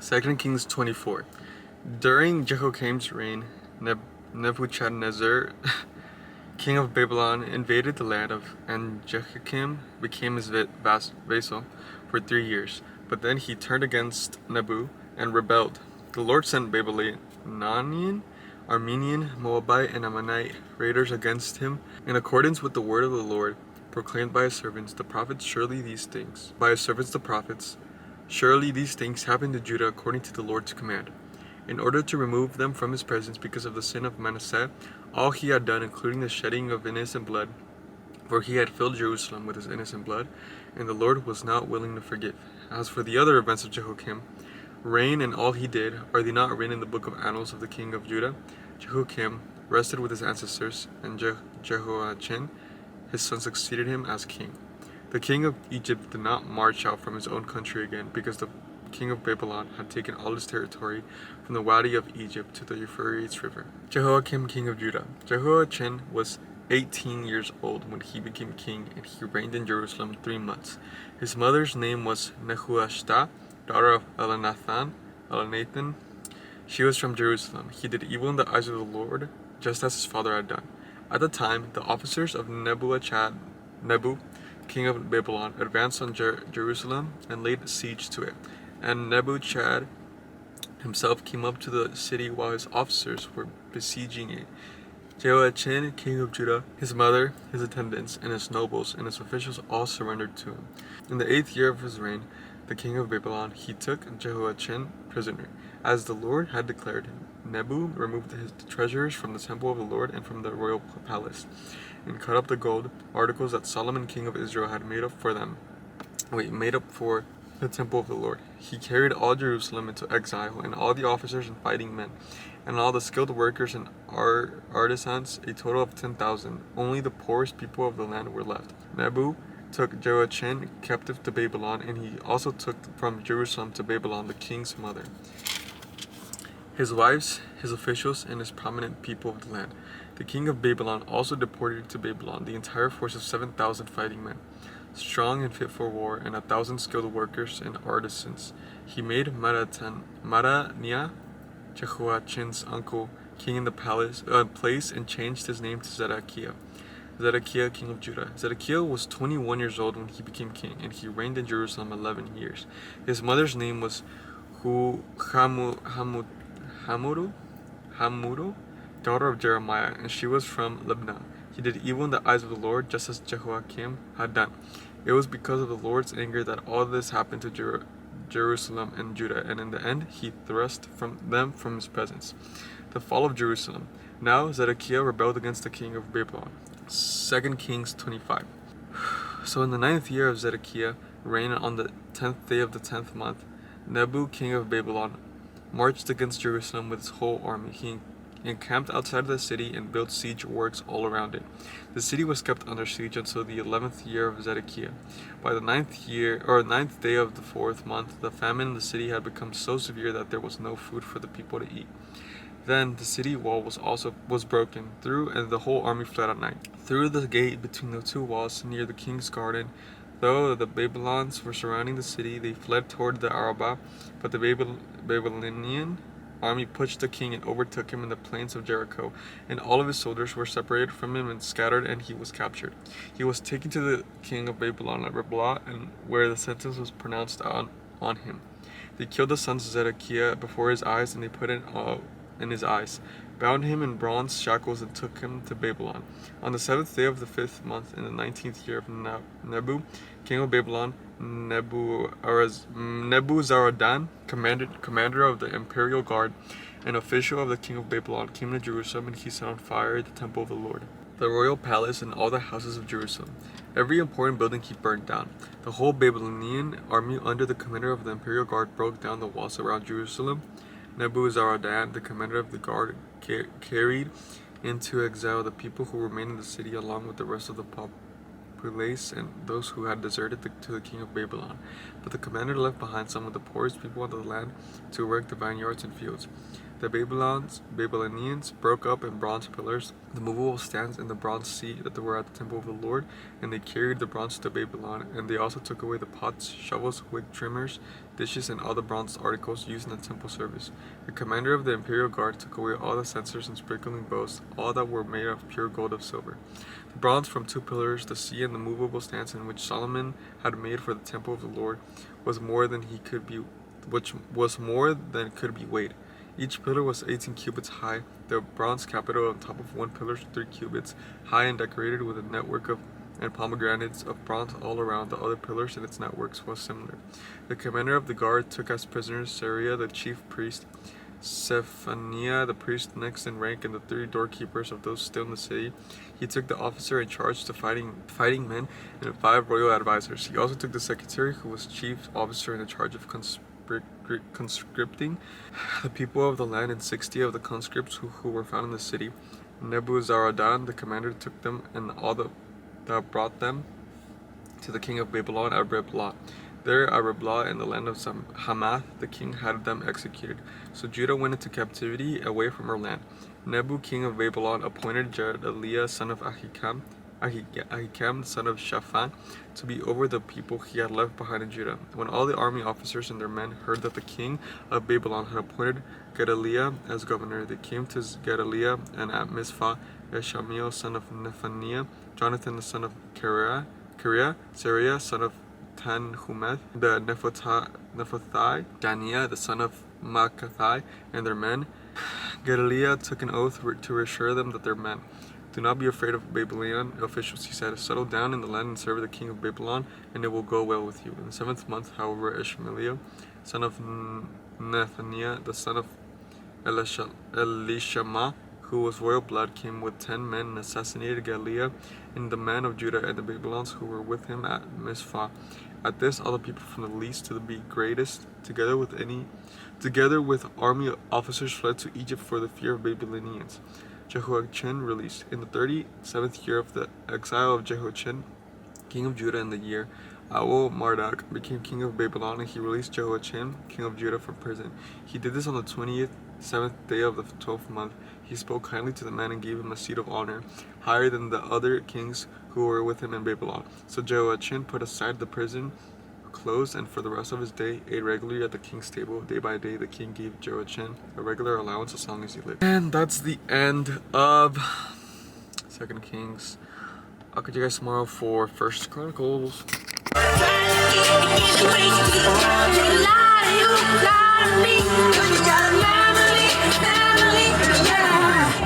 2 Kings 24. During Jehoiakim's reign, Nebuchadnezzar, king of Babylon, invaded the land and Jehoiakim became his vassal for 3 years. But then he turned against Nebu and rebelled. The Lord sent Babylonian, Aramean, Moabite, and Ammonite raiders against him in accordance with the word of the Lord proclaimed by his servants, the prophets. Surely these things happened to Judah according to the Lord's command, in order to remove them from his presence because of the sin of Manasseh, all he had done, including the shedding of innocent blood, for he had filled Jerusalem with his innocent blood, and the Lord was not willing to forgive. As for the other events of Jehoiakim, reign and all he did, are they not written in the book of annals of the king of Judah? Jehoiakim rested with his ancestors, and Jehoiachin his son succeeded him as king. The king of Egypt did not march out from his own country again, because the king of Babylon had taken all his territory from the Wadi of Egypt to the Euphrates River. Jehoiakim, king of Judah. Jehoiachin was 18 years old when he became king, and he reigned in Jerusalem 3 months. His mother's name was Nehushta, daughter of Elnathan. She was from Jerusalem. He did evil in the eyes of the Lord, just as his father had done. At the time, the officers of Nebu, king of Babylon, advanced on Jerusalem and laid siege to it. And Nebuchadnezzar himself came up to the city while his officers were besieging it. Jehoiachin, king of Judah, his mother, his attendants, and his nobles and his officials all surrendered to him. In the 8th year of his reign, the king of Babylon, he took Jehoiachin prisoner, as the Lord had declared. Nebu removed his treasures from the temple of the Lord and from the royal palace, and cut up the gold articles that Solomon king of Israel had made up for the temple of the Lord. He carried all Jerusalem into exile, and all the officers and fighting men, and all the skilled workers and artisans, a total of 10,000. Only the poorest people of the land were left. Nebu took Jehoiachin captive to Babylon, and he also took from Jerusalem to Babylon the king's mother, his wives, his officials, and his prominent people of the land. The king of Babylon also deported to Babylon the entire force of 7,000 fighting men, strong and fit for war, and 1,000 skilled workers and artisans. He made Mattaniah, Jehoiachin's uncle, king in the place, and changed his name to Zedekiah, king of Judah. Zedekiah was 21 years old when he became king, and he reigned in Jerusalem 11 years. His mother's name was Hamuru, daughter of Jeremiah, and she was from Libnah. He did evil in the eyes of the Lord, just as Jehoiakim had done. It was because of the Lord's anger that all this happened to Jerusalem and Judah, and in the end he thrust them from his presence. The fall of Jerusalem. Now Zedekiah rebelled against the king of Babylon. 2 Kings 25. So in the 9th year of Zedekiah, reign on the 10th day of the 10th month, Nebu, king of Babylon, marched against Jerusalem with his whole army. He encamped outside of the city and built siege works all around it. The city was kept under siege until the 11th year of Zedekiah. By the 9th day of the 4th month, the famine in the city had become so severe that there was no food for the people to eat. Then the city wall was broken through, and the whole army fled at night. Through the gate between the two walls near the king's garden, though the Babylonians were surrounding the city, they fled toward the Arabah, but the Babylonian army pushed the king and overtook him in the plains of Jericho, and all of his soldiers were separated from him and scattered, and he was captured. He was taken to the king of Babylon at Riblah, and where the sentence was pronounced on him. They killed the sons of Zedekiah before his eyes, and they put it in his eyes, bound him in bronze shackles, and took him to Babylon. On the 7th day of the 5th month, in the 19th year of Nebu, king of Babylon, Nebuzaradan, commander of the imperial guard, an official of the king of Babylon, came to Jerusalem, and he set on fire the temple of the Lord, the royal palace, and all the houses of Jerusalem. Every important building he burned down. The whole Babylonian army under the commander of the imperial guard broke down the walls around Jerusalem. Nebuzaradan, the commander of the guard, carried into exile the people who remained in the city along with the rest of the populace and those who had deserted to the king of Babylon. But the commander left behind some of the poorest people on the land to work the vineyards and fields. The Babylonians broke up in bronze pillars the movable stands and the bronze seat that were at the temple of the Lord, and they carried the bronze to Babylon. And they also took away the pots, shovels, wick trimmers, dishes, and all the bronze articles used in the temple service. The commander of the imperial guard took away all the censers and sprinkling bowls, all that were made of pure gold of silver. The bronze from 2 pillars, the sea, and the movable stands in which Solomon had made for the temple of the Lord was more than could be weighed. Each pillar was 18 cubits high. The bronze capital on top of one pillar was 3 cubits high and decorated with a network and pomegranates of bronze all around. The other pillars and its networks was similar. The commander of the guard took as prisoners Sariah the chief priest, Zephaniah the priest next in rank, and the 3 doorkeepers of those still in the city. He took the officer in charge to fighting men and 5 royal advisors. He also took the secretary, who was chief officer in charge of conscripting the people of the land, and 60 of the conscripts who were found in the city. Nebuzaradan, the commander, took them and all that brought them to the king of Babylon at Riblah. There at Riblah in the land of Hamath, the king had them executed. So Judah went into captivity away from her land. Nebu, king of Babylon, appointed Gedaliah, son of Ahikam, the son of Shaphan, to be over the people he had left behind in Judah. When all the army officers and their men heard that the king of Babylon had appointed Gedaliah as governor, they came to Gedaliah, and at Mizpah, Eshamiel, son of Nephaniah, Jonathan, the son of Kariah, Sariah, son of Tanhumeth, the Nephothai, Daniah, the son of Makathai, and their men. Gedaliah took an oath to assure them that their men, "Do not be afraid of Babylonian officials," he said. "Settle down in the land and serve the king of Babylon, and it will go well with you." In the 7th month, however, Ishmael, son of Nethaniah, the son of Elishama, who was royal blood, came with 10 men and assassinated Gedaliah and the men of Judah and the Babylonians who were with him at Mizpah. At this, all the people from the least to the greatest, together with army officers, fled to Egypt for the fear of Babylonians. Jehoiachin released. In the 37th year of the exile of Jehoiachin, king of Judah, in the year Marduk became king of Babylon, and he released Jehoiachin, king of Judah, from prison. He did this on the 27th day of the 12th month. He spoke kindly to the man and gave him a seat of honor, higher than the other kings who were with him in Babylon. So Jehoiachin put aside the prison clothes, and for the rest of his day ate regularly at the king's table. Day by day the king gave Jehoiachin a regular allowance as long as he lived. And that's the end of 2 Kings. I'll catch you guys tomorrow for 1 Chronicles. You lie to me, 'cause you got a family.